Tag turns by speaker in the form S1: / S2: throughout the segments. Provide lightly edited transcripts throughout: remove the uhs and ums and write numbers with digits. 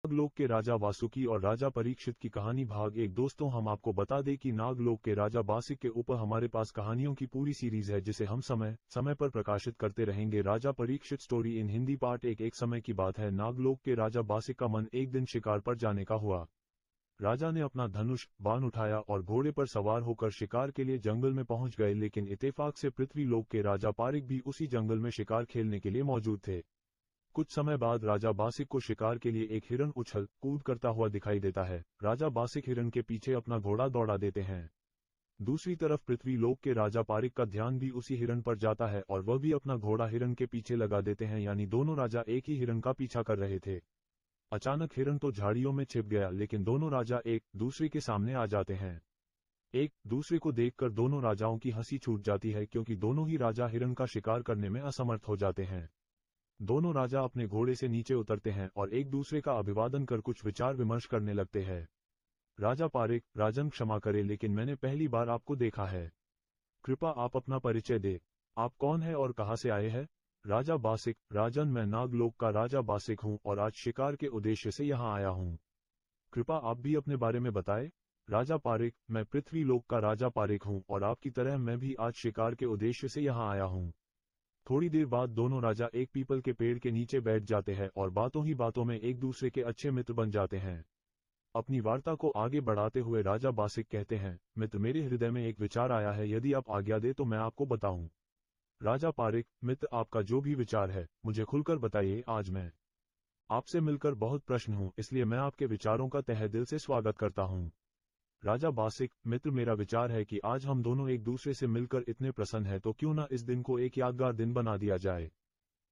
S1: नागलोक के राजा वासुकी और राजा परीक्षित की कहानी भाग 1। दोस्तों, हम आपको बता दें कि नागलोक के राजा बासिक के ऊपर हमारे पास कहानियों की पूरी सीरीज है जिसे हम समय समय पर प्रकाशित करते रहेंगे। Raja Parikshit story in Hindi part 1। एक समय की बात है, नागलोक के राजा बासिक का मन एक दिन शिकार पर जाने का हुआ। राजा ने अपना धनुष बाण उठाया और घोड़े पर सवार होकर शिकार के लिए जंगल में पहुंच गए, लेकिन इत्तेफाक से पृथ्वी लोक के राजा पारिक भी उसी जंगल में शिकार खेलने के लिए मौजूद थे। कुछ समय बाद राजा बासिक को शिकार के लिए एक हिरन उछल कूद करता हुआ दिखाई देता है। राजा बासिक हिरन के पीछे अपना घोड़ा दौड़ा देते हैं। दूसरी तरफ पृथ्वी लोक के राजा पारिक का ध्यान भी उसी हिरन पर जाता है और वह भी अपना घोड़ा हिरन के पीछे लगा देते हैं, यानी दोनों राजा एक ही हिरन का पीछा कर रहे थे। अचानक हिरन तो झाड़ियों में छिप गया, लेकिन दोनों राजा एक दूसरे के सामने आ जाते हैं। एक दूसरे को देखकर दोनों राजाओं की हंसी छूट जाती है, क्योंकि दोनों ही राजा हिरन का शिकार करने में असमर्थ हो जाते हैं। दोनों राजा अपने घोड़े से नीचे उतरते हैं और एक दूसरे का अभिवादन कर कुछ विचार विमर्श करने लगते हैं। राजा पारिक: राजन, क्षमा करें, लेकिन मैंने पहली बार आपको देखा है। कृपया आप अपना परिचय दे। आप कौन है और कहां से आए हैं? राजा बासिक: राजन, मैं नागलोक का राजा बासिक हूं और आज शिकार के उद्देश्य से यहां आया हूं। कृपया आप भी अपने बारे में बताएं। राजा पारिक: मैं पृथ्वी लोक का राजा पारिक हूं और आपकी तरह मैं भी आज शिकार के उद्देश्य से यहां आया हूं। थोड़ी देर बाद दोनों राजा एक पीपल के पेड़ के नीचे बैठ जाते हैं और बातों ही बातों में एक दूसरे के अच्छे मित्र बन जाते हैं। अपनी वार्ता को आगे बढ़ाते हुए राजा बासिक कहते हैं, मित्र, मेरे हृदय में एक विचार आया है, यदि आप आज्ञा दे तो मैं आपको बताऊं। राजा पारिक: मित्र, आपका जो भी विचार है मुझे खुलकर बताइए। आज मैं आपसे मिलकर बहुत प्रसन्न हूं, इसलिए मैं आपके विचारों का तहे दिल से स्वागत करता हूं। राजा बासिक: मित्र, मेरा विचार है कि आज हम दोनों एक दूसरे से मिलकर इतने प्रसन्न हैं तो क्यों न इस दिन को एक यादगार दिन बना दिया जाए।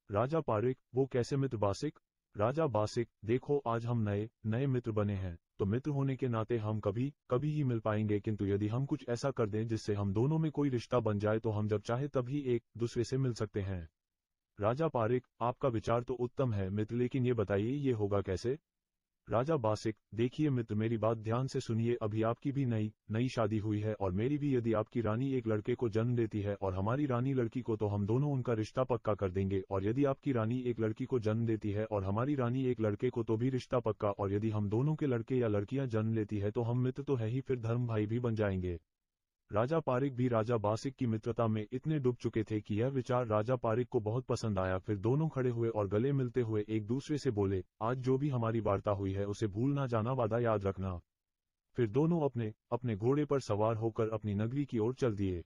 S1: राजा पारिक: वो कैसे मित्र बासिक? राजा बासिक: देखो, आज हम नए मित्र बने हैं, तो मित्र होने के नाते हम कभी ही मिल पाएंगे, किंतु यदि हम कुछ ऐसा कर दें जिससे हम दोनों में कोई रिश्ता बन जाए तो हम जब चाहे तभी एक दूसरे से मिल सकते हैं। राजा पारिक: आपका विचार तो उत्तम है मित्र, लेकिन ये बताइए ये होगा कैसे? राजा बासिक: देखिए मित्र, मेरी बात ध्यान से सुनिए। अभी आपकी भी नई शादी हुई है और मेरी भी। यदि आपकी रानी एक लड़के को जन्म देती है और हमारी रानी लड़की को, तो हम दोनों उनका रिश्ता पक्का कर देंगे। और यदि आपकी रानी एक लड़की को जन्म देती है और हमारी रानी एक लड़के को, तो भी रिश्ता पक्का। और यदि हम दोनों के लड़के या लड़कियां जन्म लेती है तो हम मित्र तो है ही, फिर धर्म भाई भी बन जाएंगे। राजा पारिक भी राजा बासिक की मित्रता में इतने डूब चुके थे कि यह विचार राजा पारिक को बहुत पसंद आया। फिर दोनों खड़े हुए और गले मिलते हुए एक दूसरे से बोले, आज जो भी हमारी वार्ता हुई है उसे भूल ना जाना, वादा याद रखना। फिर दोनों अपने घोड़े पर सवार होकर अपनी नगरी की ओर चल दिए।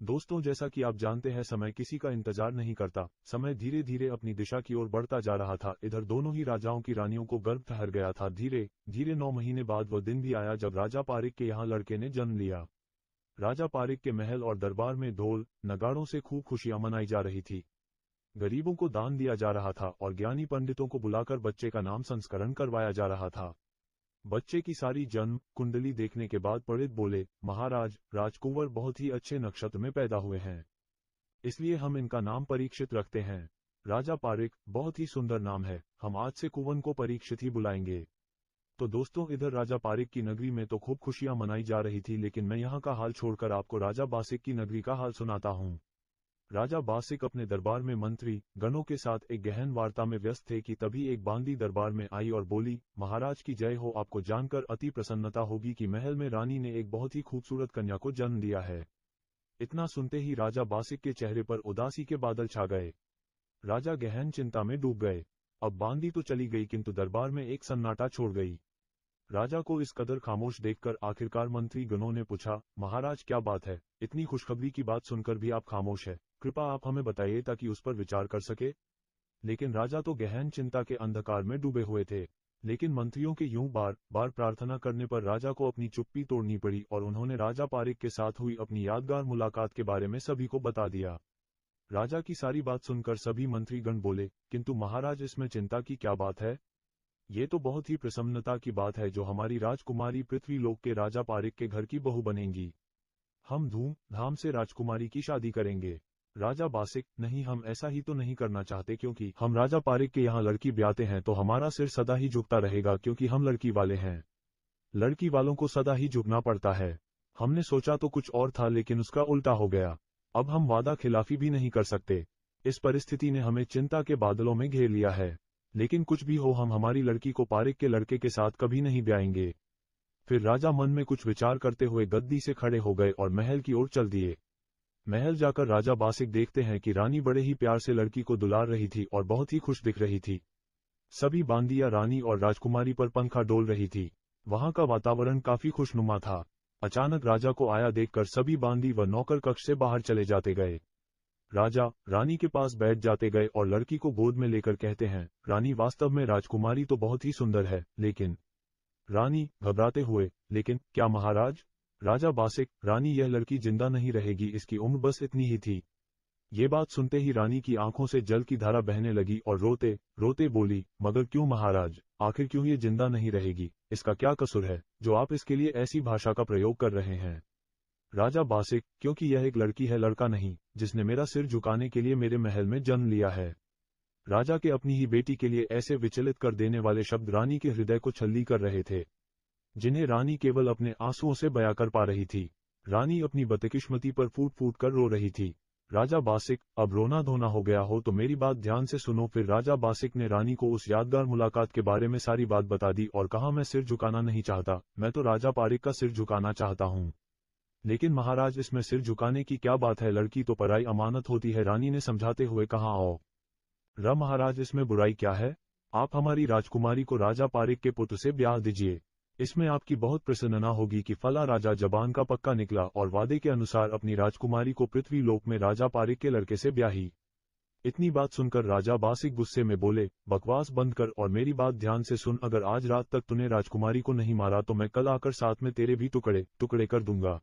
S1: दोस्तों, जैसा कि आप जानते हैं, समय किसी का इंतजार नहीं करता। समय धीरे धीरे अपनी दिशा की ओर बढ़ता जा रहा था। इधर दोनों ही राजाओं की रानियों को गर्भ ठहर गया था। धीरे धीरे 9 महीने बाद वह दिन भी आया जब राजा पारिक के यहाँ लड़के ने जन्म लिया। राजा पारिक के महल और दरबार में ढोल नगाड़ों से खूब खुशियां मनाई जा रही थी। गरीबों को दान दिया जा रहा था और ज्ञानी पंडितों को बुलाकर बच्चे का नाम संस्करण करवाया जा रहा था। बच्चे की सारी जन्म कुंडली देखने के बाद पंडित बोले, महाराज, राजकुंवर बहुत ही अच्छे नक्षत्र में पैदा हुए हैं, इसलिए हम इनका नाम परीक्षित रखते हैं। राजा पारिक: बहुत ही सुंदर नाम है, हम आज से कुंवर को परीक्षित ही बुलाएंगे। तो दोस्तों, इधर राजा पारिक की नगरी में तो खूब खुशियां मनाई जा रही थी, लेकिन मैं यहाँ का हाल छोड़कर आपको राजा बासिक की नगरी का हाल सुनाता हूँ। राजा बासिक अपने दरबार में मंत्री गणों के साथ एक गहन वार्ता में व्यस्त थे कि तभी एक बांदी दरबार में आई और बोली, महाराज की जय हो। आपको जानकर अति प्रसन्नता होगी कि महल में रानी ने एक बहुत ही खूबसूरत कन्या को जन्म दिया है। इतना सुनते ही राजा बासिक के चेहरे पर उदासी के बादल छा गए। राजा गहन चिंता में डूब गए। अब बांदी तो चली गई, किंतु दरबार में एक सन्नाटा छोड़ गई। राजा को इस कदर खामोश देखकर आखिरकार मंत्री गणों ने पूछा, महाराज, क्या बात है? इतनी खुशखबरी की बात सुनकर भी आप खामोश है। कृपया आप हमें बताइए ताकि उस पर विचार कर सके। लेकिन राजा तो गहन चिंता के अंधकार में डूबे हुए थे। लेकिन मंत्रियों के यूं बार बार प्रार्थना करने पर राजा को अपनी चुप्पी तोड़नी पड़ी और उन्होंने राजा पारिक के साथ हुई अपनी यादगार मुलाकात के बारे में सभी को बता दिया। राजा की सारी बात सुनकर सभी मंत्रीगण बोले, किंतु महाराज, इसमें चिंता की क्या बात है? ये तो बहुत ही प्रसन्नता की बात है जो हमारी राजकुमारी पृथ्वी लोक के राजा पारिक के घर की बहू बनेंगी। हम धूमधाम से राजकुमारी की शादी करेंगे। राजा बासिक: नहीं, हम ऐसा ही तो नहीं करना चाहते, क्योंकि हम राजा पारिक के यहाँ लड़की ब्याहते हैं तो हमारा सिर सदा ही झुकता रहेगा, क्योंकि हम लड़की वाले हैं। लड़की वालों को सदा ही झुकना पड़ता है। हमने सोचा तो कुछ और था, लेकिन उसका उल्टा हो गया। अब हम वादा खिलाफी भी नहीं कर सकते। इस परिस्थिति ने हमें चिंता के बादलों में घेर लिया है। लेकिन कुछ भी हो, हम हमारी लड़की को पारिक के लड़के के साथ कभी नहीं ब्याहेंगे। फिर राजा मन में कुछ विचार करते हुए गद्दी से खड़े हो गए और महल की ओर चल दिए। महल जाकर राजा बासिक देखते हैं कि रानी बड़े ही प्यार से लड़की को दुलार रही थी और बहुत ही खुश दिख रही थी। सभी बांदियां रानी और राजकुमारी पर पंखा डोल रही थी। वहां का वातावरण काफी खुशनुमा था। अचानक राजा को आया देखकर सभी बांदी व नौकर कक्ष से बाहर चले जाते गए। राजा रानी के पास बैठ जाते गए और लड़की को गोद में लेकर कहते हैं, रानी वास्तव में राजकुमारी तो बहुत ही सुंदर है, लेकिन रानी घबराते हुए, लेकिन क्या महाराज? राजा बासिक, रानी यह लड़की जिंदा नहीं रहेगी, इसकी उम्र बस इतनी ही थी। ये बात सुनते ही रानी की आंखों से जल की धारा बहने लगी और रोते रोते बोली, मगर क्यों महाराज? आखिर क्यों ये जिंदा नहीं रहेगी? इसका क्या कसूर है जो आप इसके लिए ऐसी भाषा का प्रयोग कर रहे हैं? राजा बासिक, क्योंकि यह एक लड़की है, लड़का नहीं, जिसने मेरा सिर झुकाने के लिए मेरे महल में जन्म लिया है। राजा के अपनी ही बेटी के लिए ऐसे विचलित कर देने वाले शब्द रानी के हृदय को छल्ली कर रहे थे, जिन्हें रानी केवल अपने आंसुओं से बयां कर पा रही थी। रानी अपनी बदकिस्मती पर फूट फूट कर रो रही थी। राजा बासिक, अब रोना धोना हो गया हो तो मेरी बात ध्यान से सुनो। फिर राजा बासिक ने रानी को उस यादगार मुलाकात के बारे में सारी बात बता दी और कहा, मैं सिर झुकाना नहीं चाहता, मैं तो राजा पारिक का सिर झुकाना चाहता हूँ। लेकिन महाराज, इसमें सिर झुकाने की क्या बात है? लड़की तो पराई अमानत होती है, रानी ने समझाते हुए कहा। आओ महाराज, इसमें बुराई क्या है? आप हमारी राजकुमारी को राजा पारिक के पुत्र से ब्याह दीजिए। इसमें आपकी बहुत प्रसन्नता होगी कि फला राजा जबान का पक्का निकला और वादे के अनुसार अपनी राजकुमारी को पृथ्वी लोक में राजा पारिक के लड़के से ब्याही। इतनी बात सुनकर राजा बासिक गुस्से में बोले, बकवास बंद कर और मेरी बात ध्यान से सुन। अगर आज रात तक तूने राजकुमारी को नहीं मारा तो मैं कल आकर साथ में तेरे भी टुकड़े टुकड़े कर दूंगा।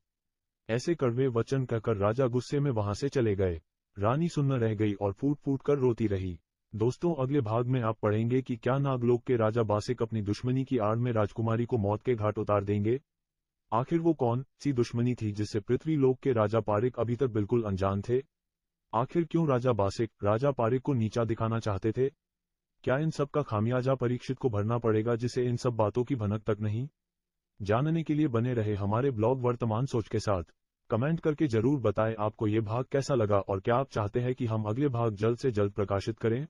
S1: ऐसे कड़वे वचन कहकर राजा गुस्से में वहां से चले गए। रानी सुन्न रह गई और फूट फूट कर रोती रही। दोस्तों, अगले भाग में आप पढ़ेंगे कि क्या नागलोक के राजा बासिक अपनी दुश्मनी की आड़ में राजकुमारी को मौत के घाट उतार देंगे। आखिर वो कौन सी दुश्मनी थी जिससे पृथ्वी लोक के राजा पारिक अभी तक बिल्कुल अनजान थे? आखिर क्यों राजा बासिक राजा पारिक को नीचा दिखाना चाहते थे? क्या इन सब का खामियाजा परीक्षित को भरना पड़ेगा, जिसे इन सब बातों की भनक तक नहीं? जानने के लिए बने रहे हमारे ब्लॉग वर्तमान सोच के साथ। कमेंट करके जरूर बताएं आपको ये भाग कैसा लगा और क्या आप चाहते हैं कि हम अगले भाग जल्द से जल्द प्रकाशित करें।